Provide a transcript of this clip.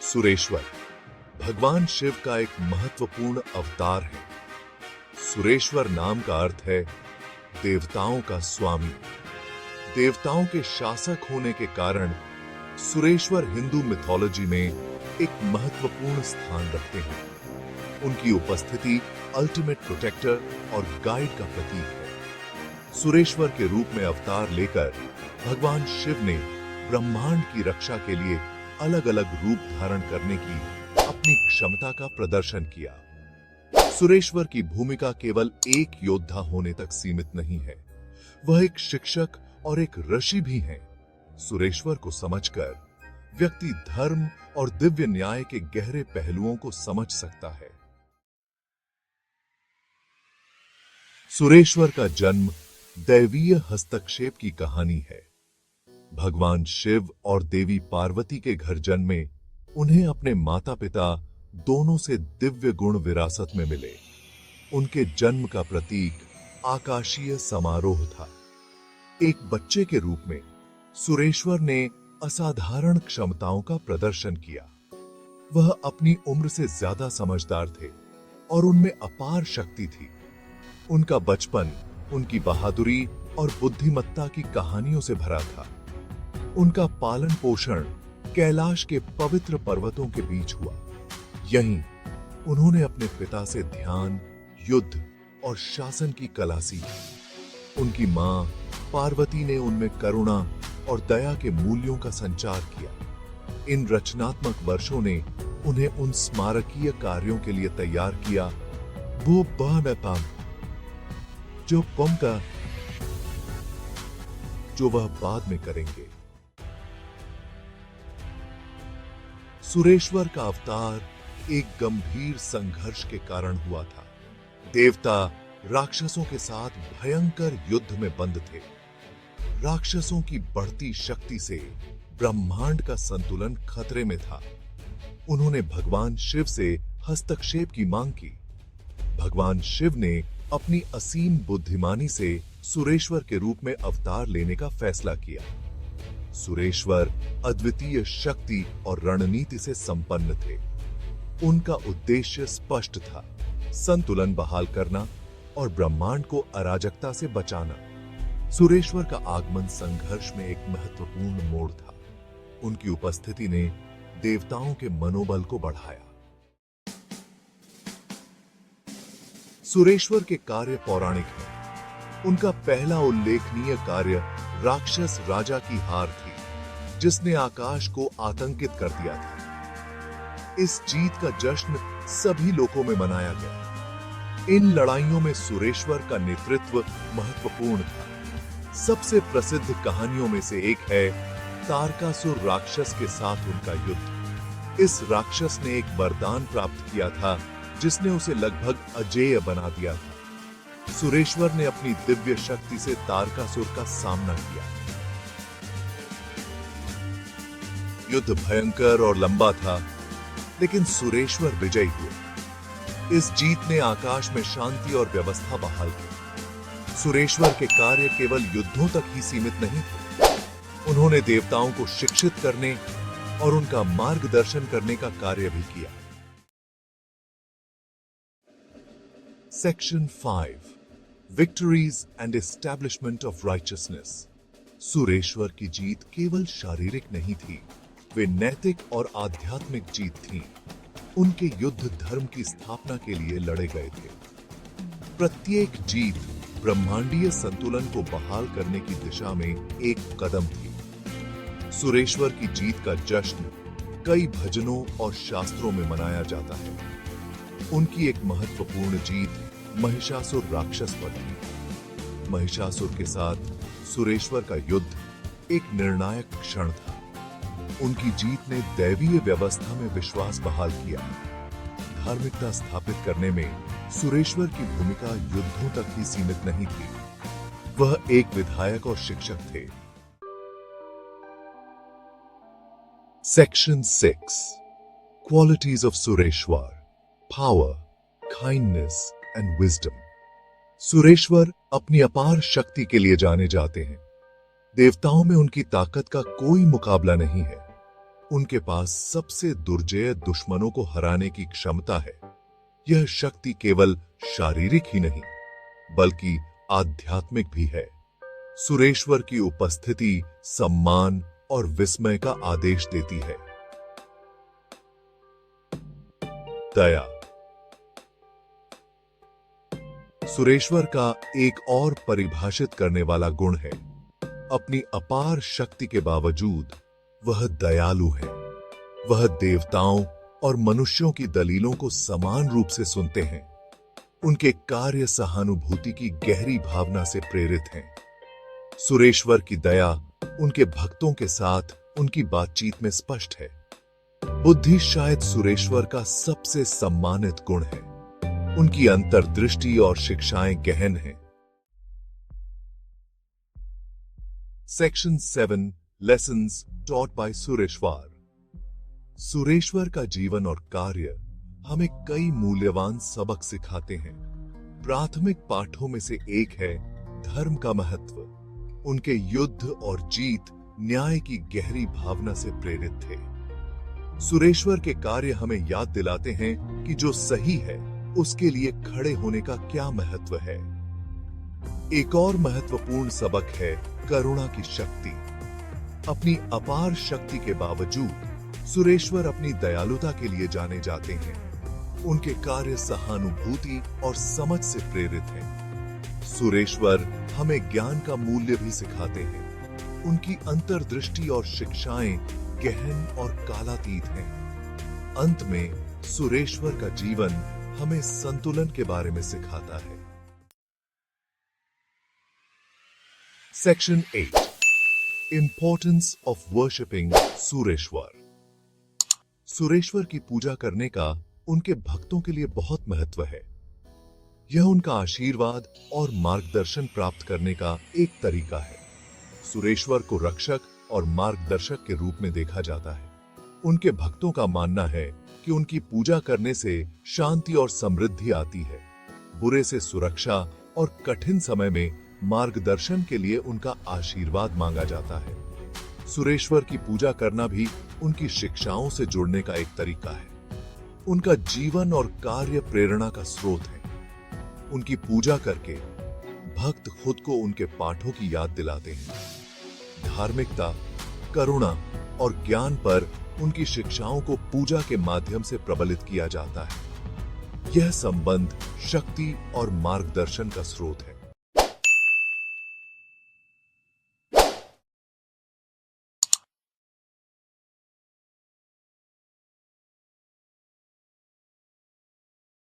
सुरेश्वर भगवान शिव का एक महत्वपूर्ण अवतार है। सुरेश्वर नाम का अर्थ है देवताओं का स्वामी। देवताओं के शासक होने के कारण सुरेश्वर हिंदू मिथोलॉजी में एक महत्वपूर्ण स्थान रखते हैं। उनकी उपस्थिति अल्टीमेट प्रोटेक्टर और गाइड का प्रतीक है। सुरेश्वर के रूप में अवतार लेकर भगवान शिव ने ब्रह्मांड की रक्षा के लिए अलग अलग रूप धारण करने की अपनी क्षमता का प्रदर्शन किया। सुरेश्वर की भूमिका केवल एक योद्धा होने तक सीमित नहीं है, वह एक शिक्षक और एक ऋषि भी हैं। सुरेश्वर को समझकर व्यक्ति धर्म और दिव्य न्याय के गहरे पहलुओं को समझ सकता है। सुरेश्वर का जन्म दैवीय हस्तक्षेप की कहानी है। भगवान शिव और देवी पार्वती के घर जन्मे उन्हें अपने माता पिता दोनों से दिव्य गुण विरासत में मिले। उनके जन्म का प्रतीक आकाशीय समारोह था। एक बच्चे के रूप में सुरेश्वर ने असाधारण क्षमताओं का प्रदर्शन किया। वह अपनी उम्र से ज्यादा समझदार थे और उनमें अपार शक्ति थी। उनका बचपन उनकी बहादुरी और बुद्धिमत्ता की कहानियों से भरा था। उनका पालन पोषण कैलाश के पवित्र पर्वतों के बीच हुआ। यहीं उन्होंने अपने पिता से ध्यान, युद्ध और शासन की कला सीखी। उनकी मां पार्वती ने उनमें करुणा और दया के मूल्यों का संचार किया। इन रचनात्मक वर्षों ने उन्हें उन स्मारकीय कार्यों के लिए तैयार किया वो बम जो पम का जो वह बाद में करेंगे। सुरेश्वर का अवतार एक गंभीर संघर्ष के कारण हुआ था। देवता राक्षसों के साथ भयंकर युद्ध में बंद थे। राक्षसों की बढ़ती शक्ति से ब्रह्मांड का संतुलन खतरे में था। उन्होंने भगवान शिव से हस्तक्षेप की मांग की। भगवान शिव ने अपनी असीम बुद्धिमानी से सुरेश्वर के रूप में अवतार लेने का फैसला किया। सुरेश्वर अद्वितीय शक्ति और रणनीति से संपन्न थे। उनका उद्देश्य स्पष्ट था, संतुलन बहाल करना और ब्रह्मांड को अराजकता से बचाना। सुरेश्वर का आगमन संघर्ष में एक महत्वपूर्ण मोड़ था। उनकी उपस्थिति ने देवताओं के मनोबल को बढ़ाया। सुरेश्वर के कार्य पौराणिक हैं। उनका पहला उल्लेखनीय कार्य राक्षस राजा की हार थी, जिसने आकाश को आतंकित कर दिया था। इस जीत का जश्न सभी लोगों में मनाया गया। इन लड़ाइयों में सुरेश्वर का नेतृत्व महत्वपूर्ण था। सबसे प्रसिद्ध कहानियों में से एक है तारकासुर राक्षस के साथ उनका युद्ध। इस राक्षस ने एक वरदान प्राप्त किया था जिसने उसे लगभग अजेय बना दिया था। सुरेश्वर ने अपनी दिव्य शक्ति से तारकासुर का सामना किया। युद्ध भयंकर और लंबा था, लेकिन सुरेश्वर विजयी हुए। इस जीत ने आकाश में शांति और व्यवस्था बहाल की। सुरेश्वर के कार्य केवल युद्धों तक ही सीमित नहीं थे। उन्होंने देवताओं को शिक्षित करने और उनका मार्गदर्शन करने का कार्य भी किया। Section 5 victories and establishment of righteousness. Sureshwar की जीत केवल शारीरिक नहीं थी, वे नैतिक और आध्यात्मिक जीत थी। उनके युद्ध धर्म की स्थापना के लिए लड़े गए थे। प्रत्येक जीत ब्रह्मांडीय संतुलन को बहाल करने की दिशा में एक कदम थी। सुरेश्वर की जीत का जश्न कई भजनों और शास्त्रों में मनाया जाता है। उनकी एक महत्वपूर्ण जीत महिषासुर राक्षस पर थी। महिषासुर के साथ सुरेश्वर का युद्ध एक निर्णायक क्षण था। उनकी जीत ने दैवीय व्यवस्था में विश्वास बहाल किया। धार्मिकता स्थापित करने में सुरेश्वर की भूमिका युद्धों तक ही सीमित नहीं थी। वह एक विधायक और शिक्षक थे। Section 6 qualities of Sureshwar, power, kindness and wisdom. Sureshwar अपनी अपार शक्ति के लिए जाने जाते हैं। देवताओं में उनकी ताकत का कोई मुकाबला नहीं है। उनके पास सबसे दुर्जय दुश्मनों को हराने की क्षमता है। यह शक्ति केवल शारीरिक ही नहीं बल्कि आध्यात्मिक भी है। सुरेश्वर की उपस्थिति सम्मान और विस्मय का आदेश देती है। दया। सुरेश्वर का एक और परिभाषित करने वाला गुण है, अपनी अपार शक्ति के बावजूद वह दयालु है। वह देवताओं और मनुष्यों की दलीलों को समान रूप से सुनते हैं। उनके कार्य सहानुभूति की गहरी भावना से प्रेरित हैं। सुरेश्वर की दया उनके भक्तों के साथ उनकी बातचीत में स्पष्ट है। बुद्धि शायद सुरेश्वर का सबसे सम्मानित गुण है। उनकी अंतर्दृष्टि और शिक्षाएं गहन हैं। Section 7 lessons taught by Sureshwar. Sureshwar का जीवन और कार्य हमें कई मूल्यवान सबक सिखाते हैं। प्राथमिक पाठों में से एक है धर्म का महत्व। उनके युद्ध और जीत न्याय की गहरी भावना से प्रेरित थे। सुरेश्वर के कार्य हमें याद दिलाते हैं कि जो सही है उसके लिए खड़े होने का क्या महत्व है। एक और महत्वपूर्ण सबक है करुणा की शक्ति। अपनी अपार शक्ति के बावजूद सुरेश्वर अपनी दयालुता के लिए जाने जाते हैं। उनके कार्य सहानुभूति और समझ से प्रेरित हैं। सुरेश्वर हमें ज्ञान का मूल्य भी सिखाते हैं। उनकी अंतर्दृष्टि और शिक्षाएं गहन और कालातीत हैं। अंत में सुरेश्वर का जीवन हमें संतुलन के बारे में सिखाता है। Section 8 importance of worshipping Sureshwar. Sureshwar की पूजा करने का उनके भक्तों के लिए बहुत महत्व है। यह उनका आशीर्वाद और मार्गदर्शन प्राप्त करने का एक तरीका है। सुरेश्वर को रक्षक और मार्गदर्शक के रूप में देखा जाता है। उनके भक्तों का मानना है कि उनकी पूजा करने से शांति और समृद्धि आती है। बुरे से सुरक्षा और कठिन समय में मार्गदर्शन के लिए उनका आशीर्वाद मांगा जाता है। सुरेश्वर की पूजा करना भी उनकी शिक्षाओं से जुड़ने का एक तरीका है। उनका जीवन और कार्य प्रेरणा का स्रोत है। उनकी पूजा करके भक्त खुद को उनके पाठों की याद दिलाते हैं। धार्मिकता, करुणा और ज्ञान पर उनकी शिक्षाओं को पूजा के माध्यम से प्रबलित किया जाता है। यह संबंध शक्ति और मार्गदर्शन का स्रोत है।